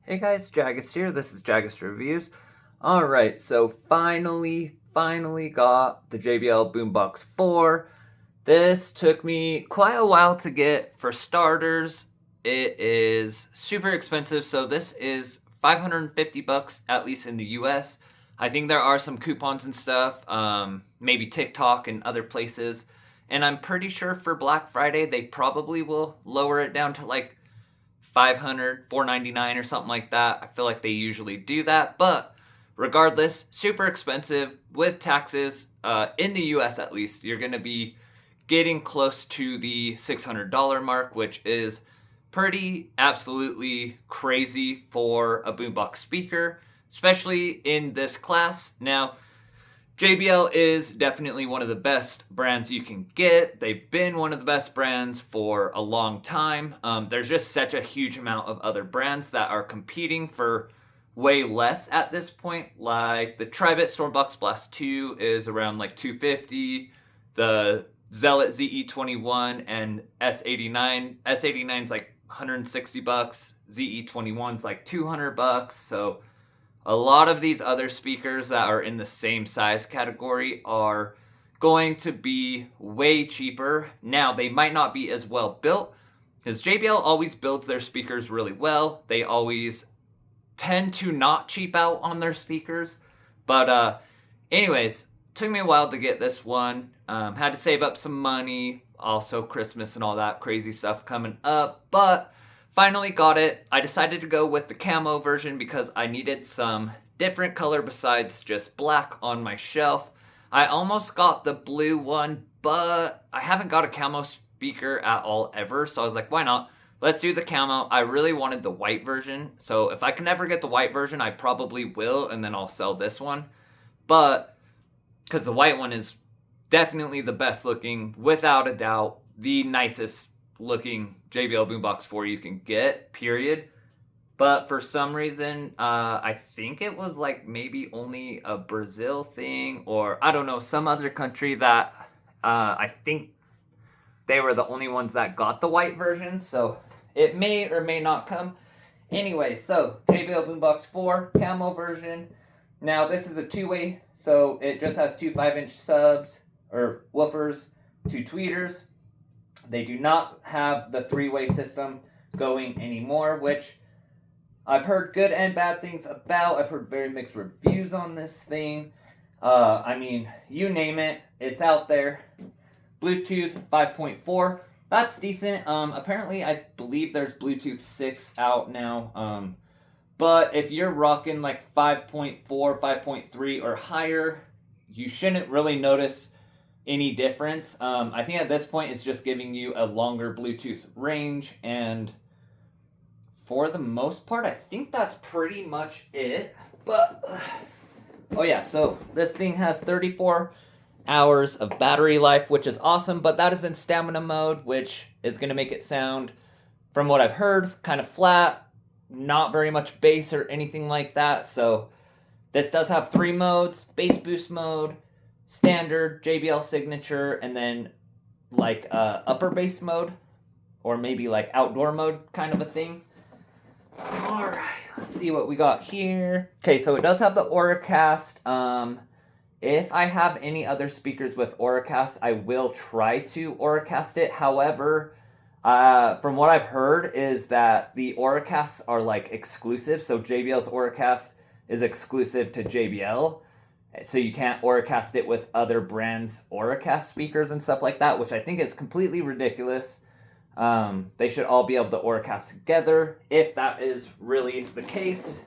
Hey guys, Jaggist here. This is Jaggist Reviews. Alright, so finally got the Jbl Boombox 4. This took me quite a while to get. For starters, it is super expensive, so this is $550 at least in the US. I think there are some coupons and stuff, maybe TikTok and other places. And I'm pretty sure for Black Friday they probably will lower it down to like 500, 499 or something like that. I feel like they usually do that, but regardless, super expensive with taxes. In the US at least, you're going to be getting close to the $600 mark, which is pretty absolutely crazy for a boombox speaker, especially in this class. Now, JBL is definitely one of the best brands you can get. They've been one of the best brands for a long time. There's just such a huge amount of other brands that are competing for way less at this point. Like the Tribit Stormbox Blast 2 is around like $250. The Zealot ZE21 and S89. S89 is like $160. ZE21 is like $200. So a lot of these other speakers that are in the same size category are going to be way cheaper. Now, they might not be as well built, because JBL always builds their speakers really well. They always tend to not cheap out on their speakers. But anyways, took me a while to get this one. Had to save up some money. Also, Christmas and all that crazy stuff coming up. But finally got it. I decided to go with the camo version because I needed some different color besides just black on my shelf. I almost got the blue one, but I haven't got a camo speaker at all ever, so I was like, why not? Let's do the camo. I really wanted the white version, so if I can ever get the white version, I probably will, and then I'll sell this one. But because the white one is definitely the best looking, without a doubt, the nicest looking JBL Boombox 4 you can get, period. But for some reason, I think it was like maybe only a Brazil thing, or I don't know, some other country that I think they were the only ones that got the white version, so it may or may not come. Anyway, so JBL Boombox 4 camo version. Now this is a two-way, so it just has two 5-inch subs or woofers, two tweeters. They do not have the three-way system going anymore, which I've heard good and bad things about. I've heard very mixed reviews on this thing. I mean, you name it, it's out there. Bluetooth 5.4, that's decent. Apparently, I believe there's Bluetooth 6 out now. But if you're rocking like 5.4, 5.3 or higher, you shouldn't really notice any difference. I think at this point it's just giving you a longer Bluetooth range, and for the most part I think that's pretty much it. But oh yeah, so this thing has 34 hours of battery life, which is awesome, but that is in stamina mode, which is going to make it sound, from what I've heard, kind of flat, not very much bass or anything like that. So this does have 3 modes: bass boost mode, standard, JBL signature, and then like upper bass mode, or maybe like outdoor mode kind of a thing. All right, let's see what we got here. Okay, so it does have the Auracast. If I have any other speakers with Auracast, I will try to Auracast it. However, from what I've heard is that the Auracasts are like exclusive. So JBL's Auracast is exclusive to JBL. So you can't Auracast it with other brands' Auracast speakers and stuff like that, which I think is completely ridiculous. They should all be able to Auracast together if that is really the case.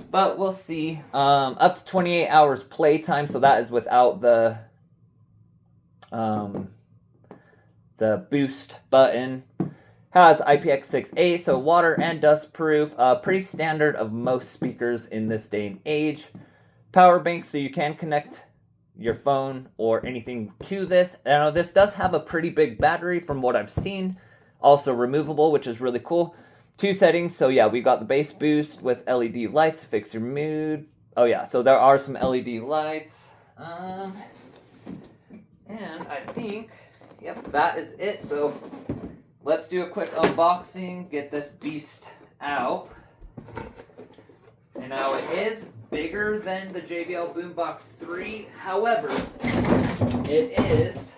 But we'll see. Up to 28 hours playtime, so that is without the boost button. Has IPX6A, so water and dust proof. Pretty standard of most speakers in this day and age. Power bank, so you can connect your phone or anything to this. Now, this does have a pretty big battery from what I've seen. Also removable, which is really cool. 2 settings, so yeah, we got the bass boost with LED lights to fix your mood. Oh yeah, so there are some LED lights. And I think, yep, that is it. So let's do a quick unboxing, get this beast out. Now it is bigger than the JBL Boombox 3, however, it is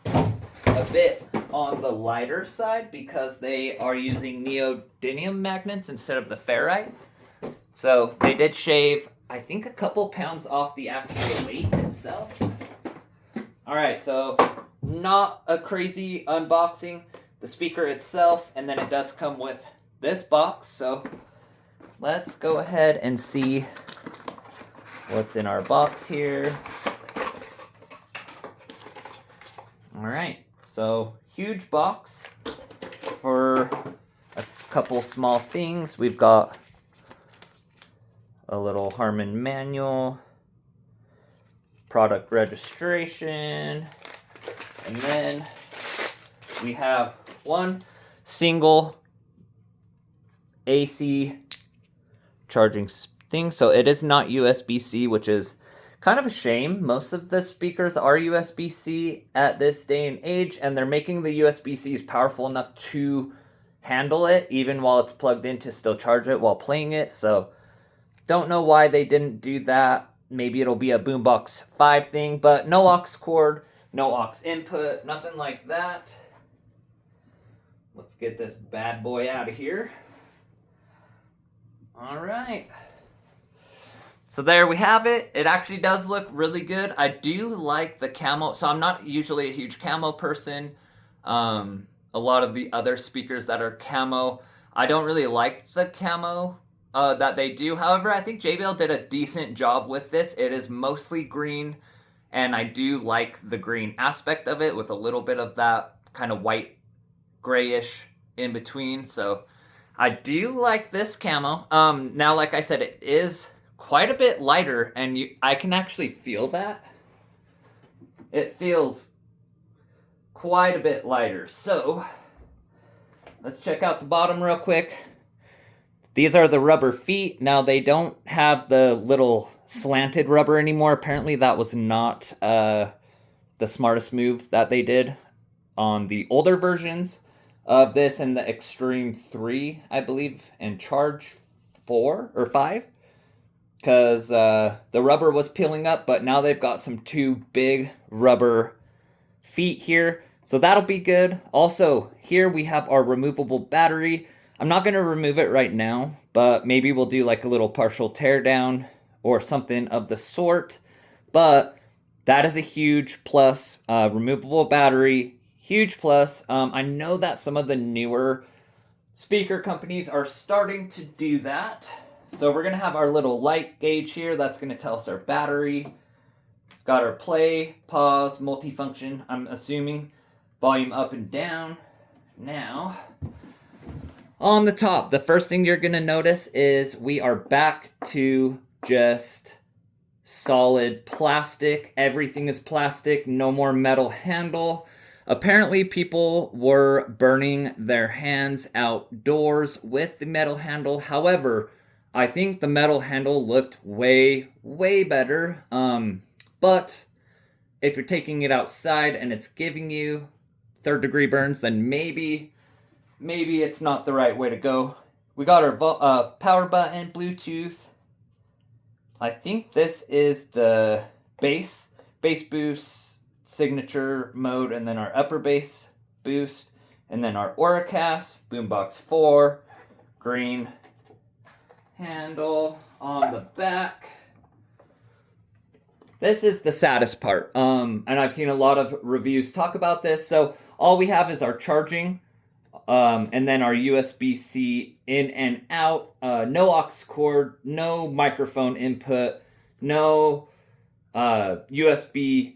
a bit on the lighter side because they are using neodymium magnets instead of the ferrite. So they did shave, I think, a couple pounds off the actual weight itself. Alright, so not a crazy unboxing. The speaker itself, and then it does come with this box. So let's go ahead and see what's in our box here. Alright, so huge box for a couple small things. We've got a little Harman manual, product registration, and then we have one single AC charging thing. So it is not USB-C, which is kind of a shame. Most of the speakers are USB-C at this day and age, and they're making the USB-Cs powerful enough to handle it, even while it's plugged in, to still charge it while playing it. So don't know why they didn't do that. Maybe it'll be a Boombox 5 thing, but no aux cord, no aux input, nothing like that. Let's get this bad boy out of here. All right. So there we have it. It actually does look really good. I do like the camo. So I'm not usually a huge camo person. A lot of the other speakers that are camo, I don't really like the camo that they do. However, I think JBL did a decent job with this. It is mostly green, and I do like the green aspect of it with a little bit of that kind of white grayish in between. So I do like this camo. Now, like I said, it is quite a bit lighter, and I can actually feel that. It feels quite a bit lighter. So let's check out the bottom real quick. These are the rubber feet. Now, they don't have the little slanted rubber anymore. Apparently, that was not the smartest move that they did on the older versions of this and the Extreme 3, I believe, and Charge 4 or 5. Because the rubber was peeling up, but now they've got some two big rubber feet here. So that'll be good. Also, here we have our removable battery. I'm not going to remove it right now, but maybe we'll do like a little partial teardown or something of the sort. But that is a huge plus. Removable battery, huge plus. I know that some of the newer speaker companies are starting to do that. So we're going to have our little light gauge here. That's going to tell us our battery. Got our play, pause, multifunction, I'm assuming. Volume up and down. Now, on the top, the first thing you're going to notice is we are back to just solid plastic. Everything is plastic, no more metal handle. Apparently, people were burning their hands outdoors with the metal handle. However, I think the metal handle looked way, way better. But if you're taking it outside and it's giving you third-degree burns, then maybe it's not the right way to go. We got our power button, Bluetooth. I think this is the bass boost, signature mode, and then our upper bass boost, and then our Auracast, Boombox 4, green handle on the back. This is the saddest part, and I've seen a lot of reviews talk about this. So all we have is our charging, and then our USB-C in and out, no aux cord, no microphone input, no USB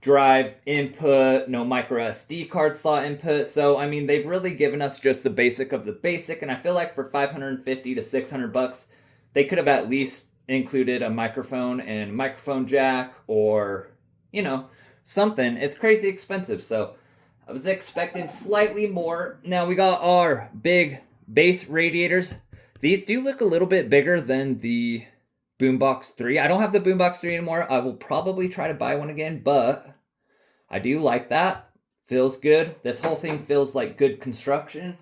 drive input, no micro SD card slot input. So, I mean, they've really given us just the basic of the basic, and I feel like for $550 to $600, they could have at least included a microphone and microphone jack, or, you know, something. It's crazy expensive, so I was expecting slightly more. Now we got our big bass radiators. These do look a little bit bigger than the Boombox 3. I don't have the Boombox 3 anymore. I will probably try to buy one again, but I do like that. Feels good. This whole thing feels like good construction.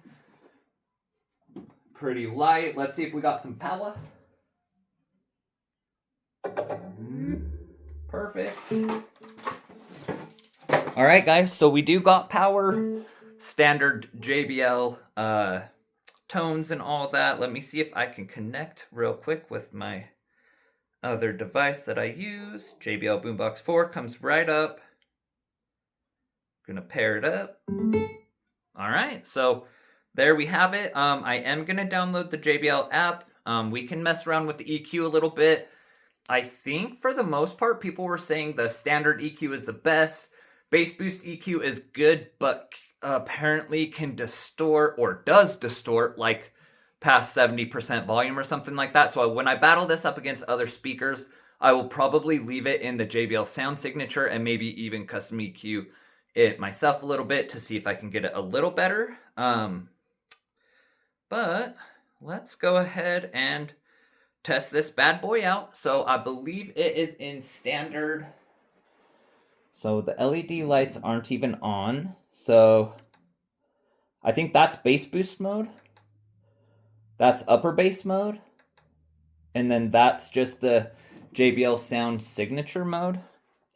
Pretty light. Let's see if we got some power. Perfect. All right, guys. So we do got power, standard JBL tones and all that. Let me see if I can connect real quick with my other device that I use. JBL Boombox 4 comes right up. Gonna pair it up. All right, so there we have it. I am gonna download the JBL app. We can mess around with the EQ a little bit. I think for the most part, people were saying the standard EQ is the best. Bass boost EQ is good, but apparently can distort or does distort like past 70% volume or something like that. So when I battle this up against other speakers, I will probably leave it in the JBL sound signature and maybe even custom EQ it myself a little bit to see if I can get it a little better. But let's go ahead and test this bad boy out. So I believe it is in standard. So the LED lights aren't even on. So I think that's bass boost mode. That's upper bass mode. And then that's just the JBL sound signature mode,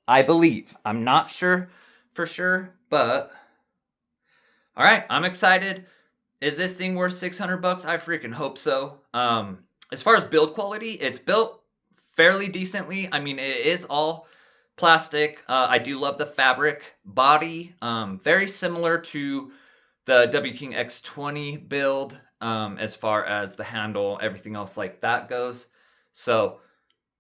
I believe. I'm not sure for sure, but all right, I'm excited. Is this thing worth $600? I freaking hope so. As far as build quality, it's built fairly decently. I mean, it is all plastic. I do love the fabric body. Very similar to the W King X20 build as far as the handle, everything else like that goes. So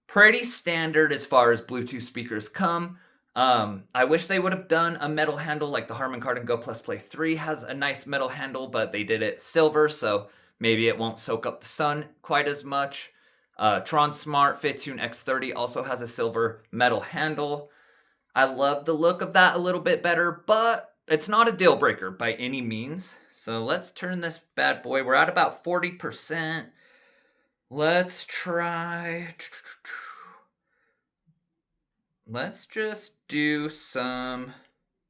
pretty standard as far as Bluetooth speakers come. I wish they would have done a metal handle like the Harman Kardon Go Plus Play 3 has a nice metal handle, but they did it silver, so maybe it won't soak up the sun quite as much. Tron Smart Fitune X30 also has a silver metal handle. I love the look of that a little bit better, but it's not a deal breaker by any means. So let's turn this bad boy. We're at about 40%. Let's try. Let's just do some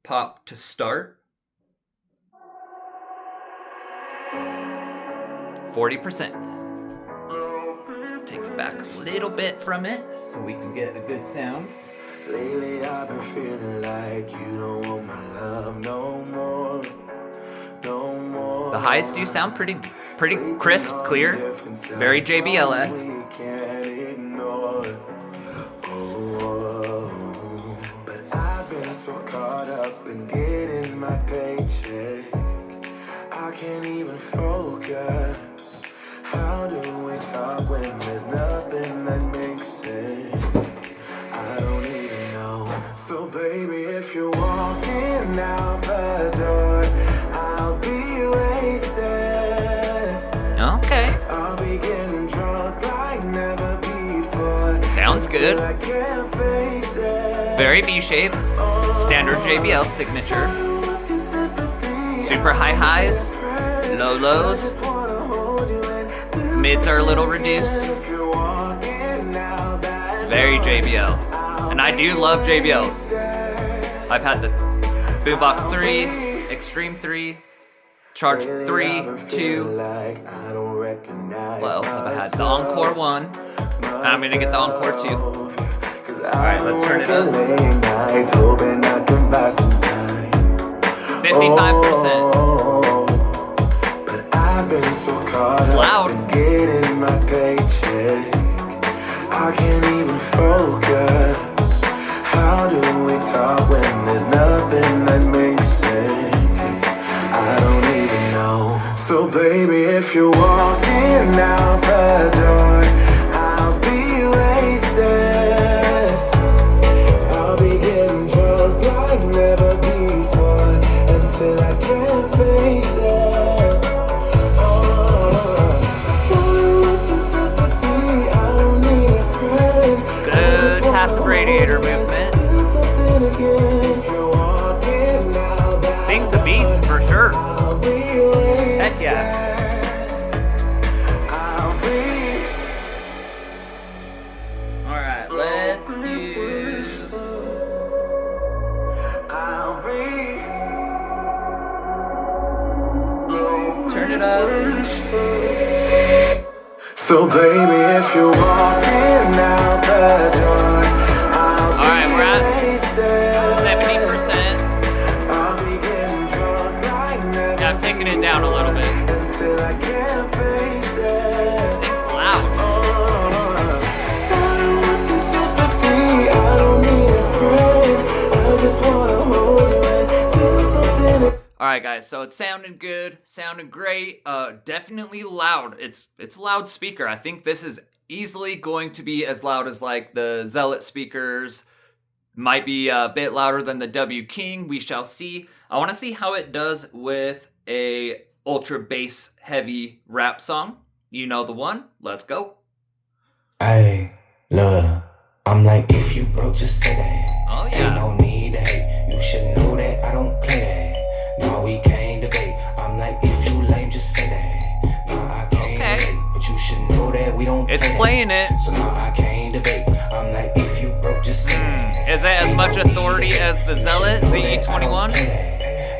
pop to start. 40%. Take it back a little bit from it so we can get a good sound. Lately I've been feeling like you don't want my love no more. No more. The highs do sound pretty crisp, clear, very JBL-esque. But I've been so caught up in getting my paycheck, I can't even focus. How do we talk when there's nothing that makes sense? I don't even know. So baby, if you're walking out the door, I'll be wasted. Okay. I'll be getting drunk like never before. Sounds good. I can't face it. Very V-shape. Standard JBL signature. Super high highs, low lows. Mids are a little reduced. Very JBL. And I do love JBLs. I've had the Boombox 3, Extreme 3, Charge 3, 2. What else have I had? The Encore 1. I'm gonna get the Encore 2. Alright, let's turn it up. 55%. It's loud. I can't even focus. How do we talk when there's nothing that makes sense? I don't even know. So baby, if you're walking out the door, I'll be wasted. I'll be getting drunk like never before until I can't face it. Passive radiator movement. Thing's a beast for sure. Heck yeah. Alright, let's do. Turn it up. So baby, if you're walking out the door, alright, right, guys, so it's sounding good, sounding great, definitely loud. It's a loud speaker. I think this is easily going to be as loud as like the Zealot speakers. Might be a bit louder than the W King. We shall see. I want to see how it does with a ultra bass heavy rap song. You know the one. Let's go. Hey, look, I'm like, if you broke, just say that. Oh, yeah. Ain't no need to hate. You should know that I don't play that. No, we can't debate. I'm like, if you lame, just say that. No, I can't debate. But you should know that we don't play It's playing it. So no, I can't debate. I'm like, if you broke, just say that. Is it as much authority as the Zealot, ZE21?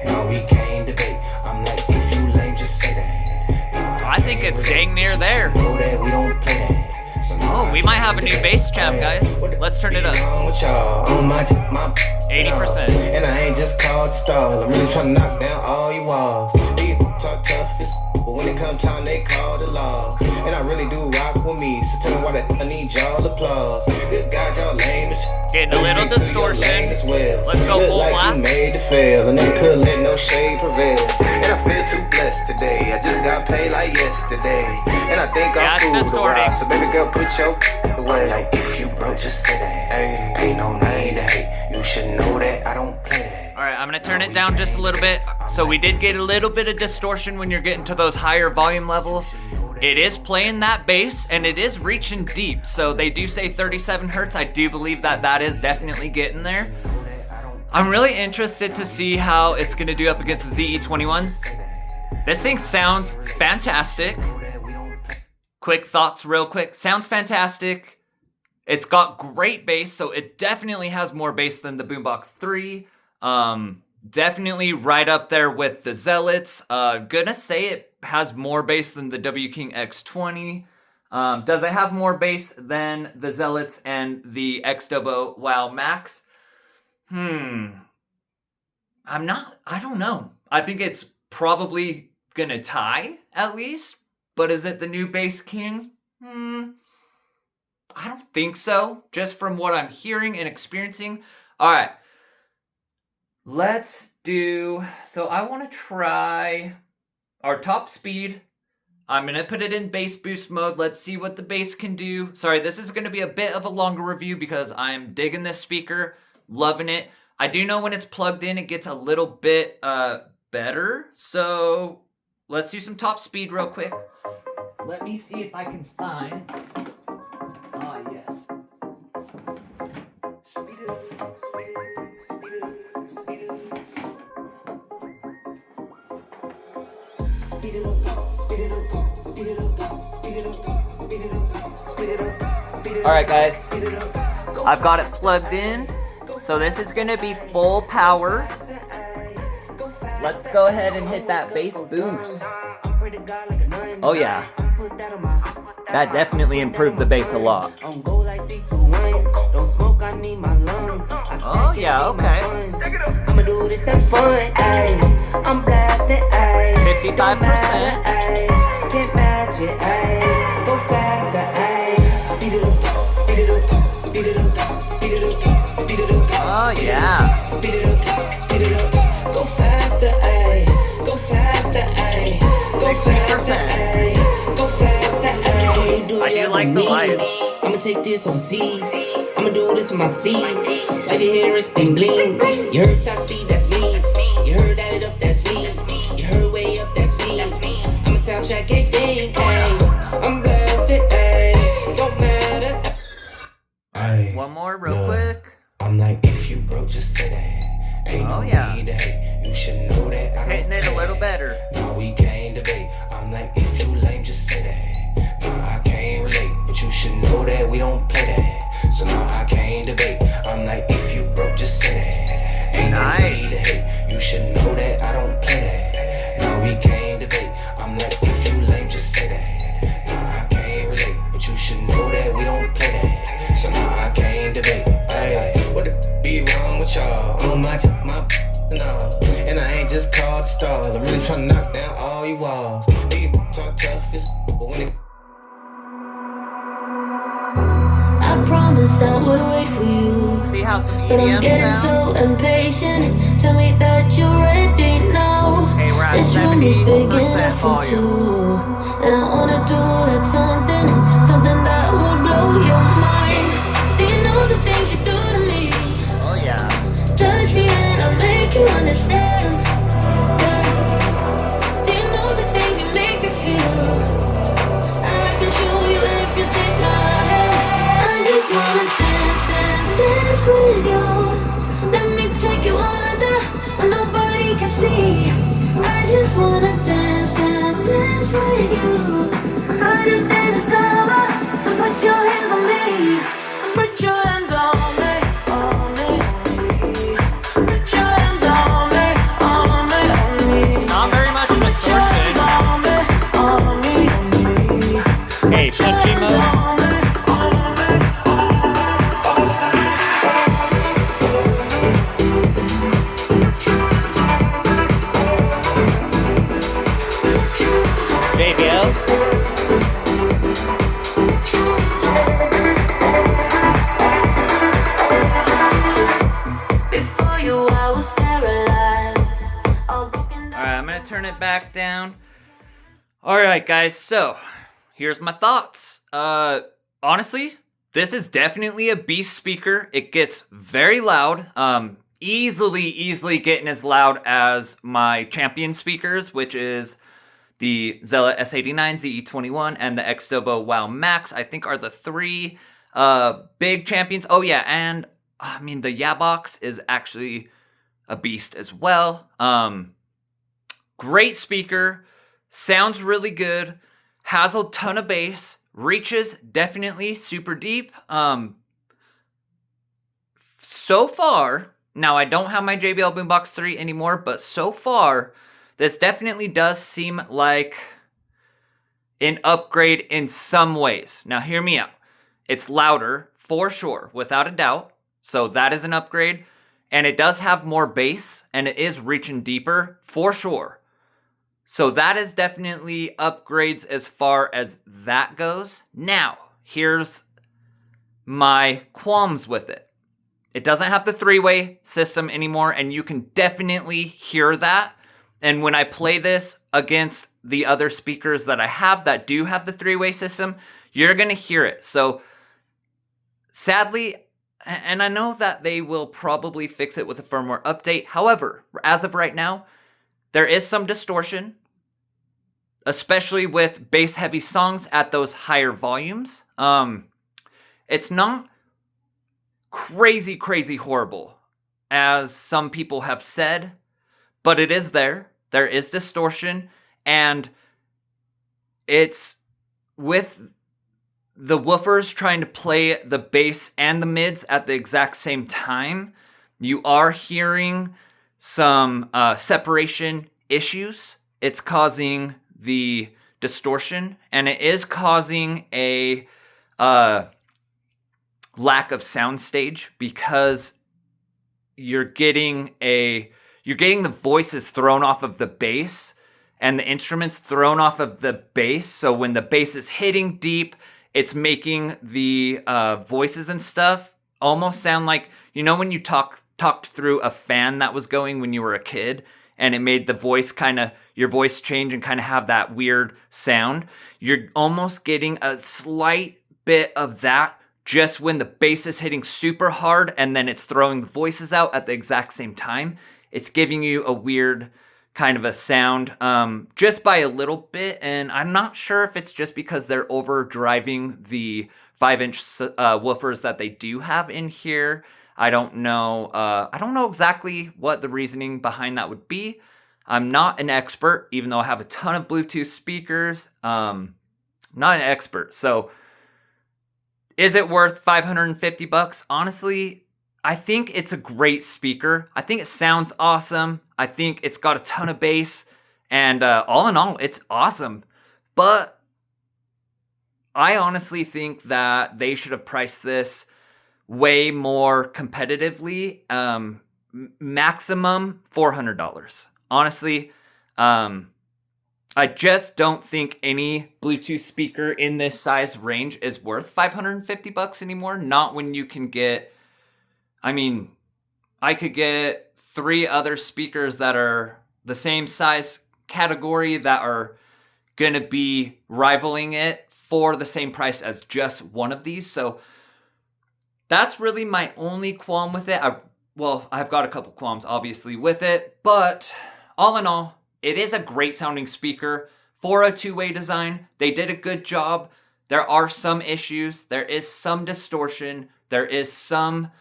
No, we can't debate. I'm like, if you lame, just say that. I think it's dang near there. Know that we don't play that. Oh, we might have a new bass champ, guys. Let's turn it up. 80%. And I ain't just called to stall. I'm really trying to knock down all you walls. Niggas talk tough, but when it come time, they call the law. And I really do rock with me, so tell me why I need y'all applause. Good God, y'all lame as getting a little distortion. Let's go full blast. You made to fail, and they couldn't let no shade prevail. And I feel too blessed today. I just got paid like yesterday. And I think I'm fooled around, so baby girl, put your away. Like, if you broke, just say that. Ain't no need to hate. You should know that I don't play that. Alright, I'm gonna turn it down just a little bit. So we did get a little bit of distortion when you're getting to those higher volume levels. It is playing that bass, and it is reaching deep. So they do say 37 hertz. I do believe that that is definitely getting there. I'm really interested to see how it's gonna do up against the ZE21. This thing sounds fantastic. Quick thoughts real quick. Sounds fantastic. It's got great bass, so it definitely has more bass than the Boombox 3. Definitely right up there with the Zealots. Gonna say it has more bass than the W King X20. Does it have more bass than the Zealots and the XW Wow Max? I don't know. I think it's probably gonna tie, at least. But is it the new bass king? I don't think so, just from what I'm hearing and experiencing. All right, let's do, so I want to try our top speed. I'm going to put it in bass boost mode. Let's see what the bass can do. Sorry, this is going to be a bit of a longer review because I'm digging this speaker, loving it. I do know when it's plugged in, it gets a little bit better. So let's do some top speed real quick. Let me see if I can find... Ah, yes. Speed it up, speed it up, speed it up, speed it up. Speed it up, speed it up, speed it up, speed it up, speed it up, speed it up, speed it up. All right, guys. I've got it plugged in. So this is going to be full power. Let's go ahead and hit that bass boost. Oh, yeah. That definitely improved the bass a lot. Oh yeah, okay. I'ma do this as fun, ayy. I'm blasting, ayy. 55%. Can't match it, ayy. Go faster, ayy. Speed it up, speed it up, speed it up, speed it up, speed it up. Oh yeah. Speed it up, speed it up. Go faster, ayy. Go faster, ayy. Go faster, ayy. Go faster, ayy. I do like the lights. I'ma take this overseas. I'ma do this with my seeds. Life you hear is bling bling. You heard top speed, that's me. You heard add it up, that's me. You heard way up, that's me. I'ma soundtrack everything, ayy. I'm blasted, ayy. Don't matter. One more real quick. I'm like, if you broke, just say that. Ain't no need to hate. You should know that. Hitting it a little better. No, we can't debate. I'm like, if you lame, just say that. No, I can't relate, but you should know that we don't play that. So no, I can't debate. I'm like, if you broke, just say that. Ain't no need to hate. You should know that I don't play that. No, we can't debate. I'm like, if you lame, just say that. No, I can't relate, but you should know that we don't play that. So no, I can't debate. Ay, what be wrong with y'all? Oh my, no. And I ain't just called to stall. I'm really trying to knock down all you walls. Niggas talk tough, but when it I promised I would wait for you. See how some But I'm EDM getting sounds? so impatient. Tell me that you're ready now. This room is big 70% enough for volume. two, and I wanna do that something that will blow your mind. Do you know the things you do to me? Oh yeah. Touch me and I'll make you understand. Yeah. Do you know the things you make me feel? I can show you if you take my hand. I just wanna dance, dance, dance with you. Let me take you under where nobody can see. I just wanna dance, dance, dance with you. Harder than the summer, so put your hands on me. Put your hands on me, on me, on me. Put your hands on me, on me, on me. Not very much Put your hands distortion. on me, on me, on me. Hey, punchy mode. JBL. Before you, I was paralyzed. All broken down. Alright, I'm gonna turn it back down. Alright, guys, so here's my thoughts. Honestly, this is definitely a beast speaker. It gets very loud. Easily getting as loud as my champion speakers, which is the Zella S89, ZE21, and the Xtobo Wow Max, I think are the three big champions. Oh yeah, and I mean the Yabox is actually a beast as well. Great speaker, sounds really good, has a ton of bass, reaches definitely super deep. So far, now I don't have my JBL Boombox 3 anymore, but so far, this definitely does seem like an upgrade in some ways. Now hear me out. It's louder, for sure, without a doubt. So that is an upgrade. And it does have more bass, and it is reaching deeper, for sure. So that is definitely upgrades as far as that goes. Now, here's my qualms with it. It doesn't have the three-way system anymore, and you can definitely hear that. And when I play this against the other speakers that I have that do have the three-way system, you're going to hear it. So sadly, and I know that they will probably fix it with a firmware update. However, as of right now, there is some distortion, especially with bass-heavy songs at those higher volumes. It's not crazy horrible, as some people have said, but it is there. There is distortion, and it's with the woofers trying to play the bass and the mids at the exact same time. You are hearing some separation issues. It's causing the distortion, and it is causing a lack of soundstage because you're getting the voices thrown off of the bass and the instruments thrown off of the bass. So when the bass is hitting deep, it's making the voices and stuff almost sound like, you know, when you talked through a fan that was going when you were a kid, and it made the voice your voice change and kind of have that weird sound. You're almost getting a slight bit of that just when the bass is hitting super hard and then it's throwing the voices out at the exact same time. It's giving you a weird kind of a sound just by a little bit, and I'm not sure if it's just because they're overdriving the 5-inch woofers that they do have in here. I don't know. I don't know exactly what the reasoning behind that would be. I'm not an expert, even though I have a ton of Bluetooth speakers. Not an expert. So is it worth $550? Honestly, I think it's a great speaker. I think it sounds awesome. I think it's got a ton of bass, and all in all, it's awesome. But I honestly think that they should have priced this way more competitively. Maximum $400. Honestly, I just don't think any Bluetooth speaker in this size range is worth $550 anymore. Not when you can get, I mean, I could get 3 other speakers that are the same size category that are going to be rivaling it for the same price as just one of these. So that's really my only qualm with it. I've got a couple qualms obviously with it, but all in all, it is a great sounding speaker for a two-way design. They did a good job. There are some issues. There is some distortion. There is some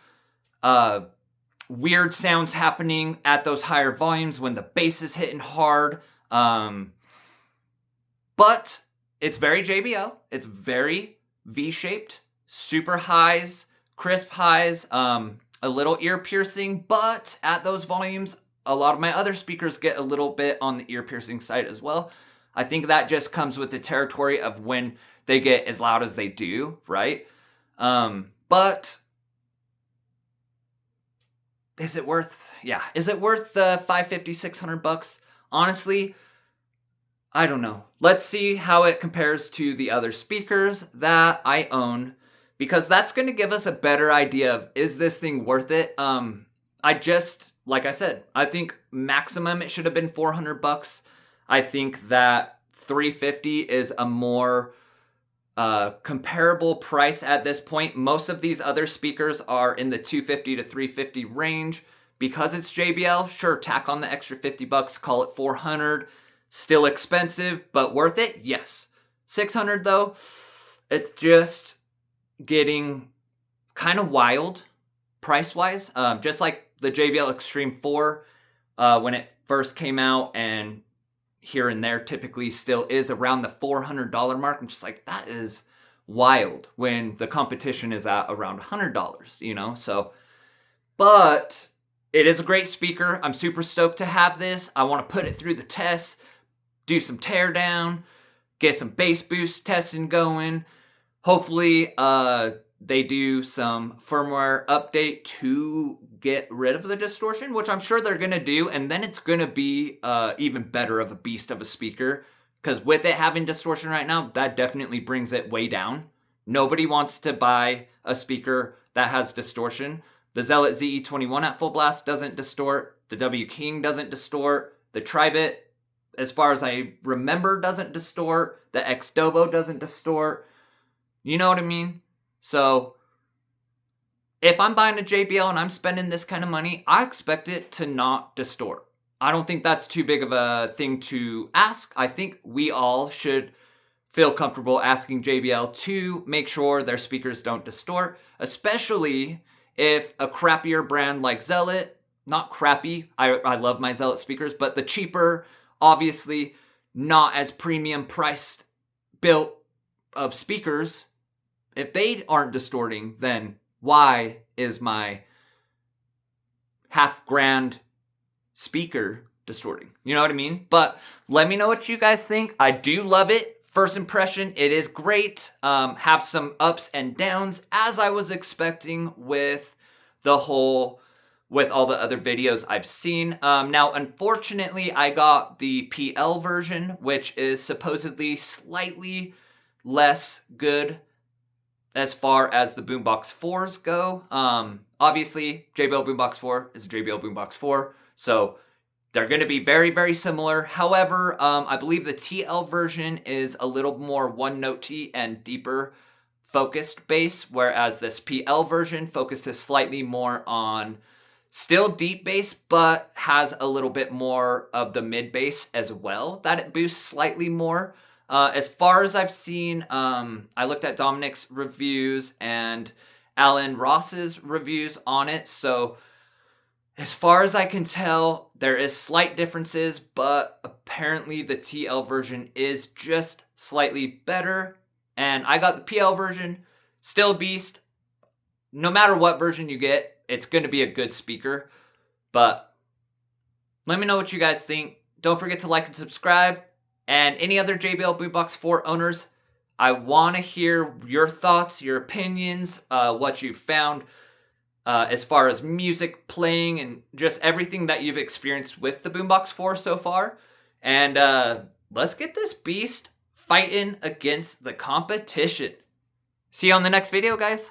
weird sounds happening at those higher volumes when the bass is hitting hard. But it's very JBL. It's very V-shaped, super highs, crisp highs, a little ear piercing, but at those volumes, a lot of my other speakers get a little bit on the ear piercing side as well. I think that just comes with the territory of when they get as loud as they do, right? But is it worth the $550, $600? Honestly, I don't know. Let's see how it compares to the other speakers that I own, because that's going to give us a better idea of, is this thing worth it? Like I said, I think maximum it should have been $400. I think that $350 is a more comparable price at this point. Most of these other speakers are in the $250 to $350 range. Because it's JBL, sure, tack on the extra $50, call it $400. Still expensive, but worth it? Yes. $600 though, it's just getting kind of wild price-wise. Just like the JBL Extreme 4 when it first came out, and here and there typically still is around the $400 mark. I'm just like, that is wild when the competition is at around $100, you know? So, but it is a great speaker. I'm super stoked to have this. I want to put it through the test, do some teardown, get some bass boost testing going. Hopefully, they do some firmware update to get rid of the distortion, which I'm sure they're going to do. And then it's going to be even better of a beast of a speaker. Because with it having distortion right now, that definitely brings it way down. Nobody wants to buy a speaker that has distortion. The Zealot ZE21 at full blast doesn't distort. The W King doesn't distort. The Tribit, as far as I remember, doesn't distort. The X Dobo doesn't distort. You know what I mean? So if I'm buying a JBL and I'm spending this kind of money, I expect it to not distort. I don't think that's too big of a thing to ask. I think we all should feel comfortable asking JBL to make sure their speakers don't distort, especially if a crappier brand like Zealot, not crappy, I love my Zealot speakers, but the cheaper, obviously not as premium priced built of speakers, if they aren't distorting, then why is my $500 speaker distorting? You know what I mean? But let me know what you guys think. I do love it. First impression, it is great. Have some ups and downs, as I was expecting with all the other videos I've seen. Now, unfortunately, I got the PL version, which is supposedly slightly less good as far as the Boombox 4s go. Obviously, Jbl Boombox 4 is a Jbl Boombox 4, so they're going to be very, very similar. However, I believe the TL version is a little more one-note-y and deeper focused bass, whereas this PL version focuses slightly more on still deep bass, but has a little bit more of the mid bass as well, that it boosts slightly more. As far as I've seen, I looked at Dominic's reviews and Alan Ross's reviews on it. So as far as I can tell, there is slight differences, but apparently the TL version is just slightly better. And I got the PL version, still a beast. No matter what version you get, it's going to be a good speaker. But let me know what you guys think. Don't forget to like and subscribe. And any other Jbl Boombox 4 owners, I want to hear your thoughts, your opinions, what you found as far as music playing and just everything that you've experienced with the Boombox 4 so far. And let's get this beast fighting against the competition. See you on the next video, guys.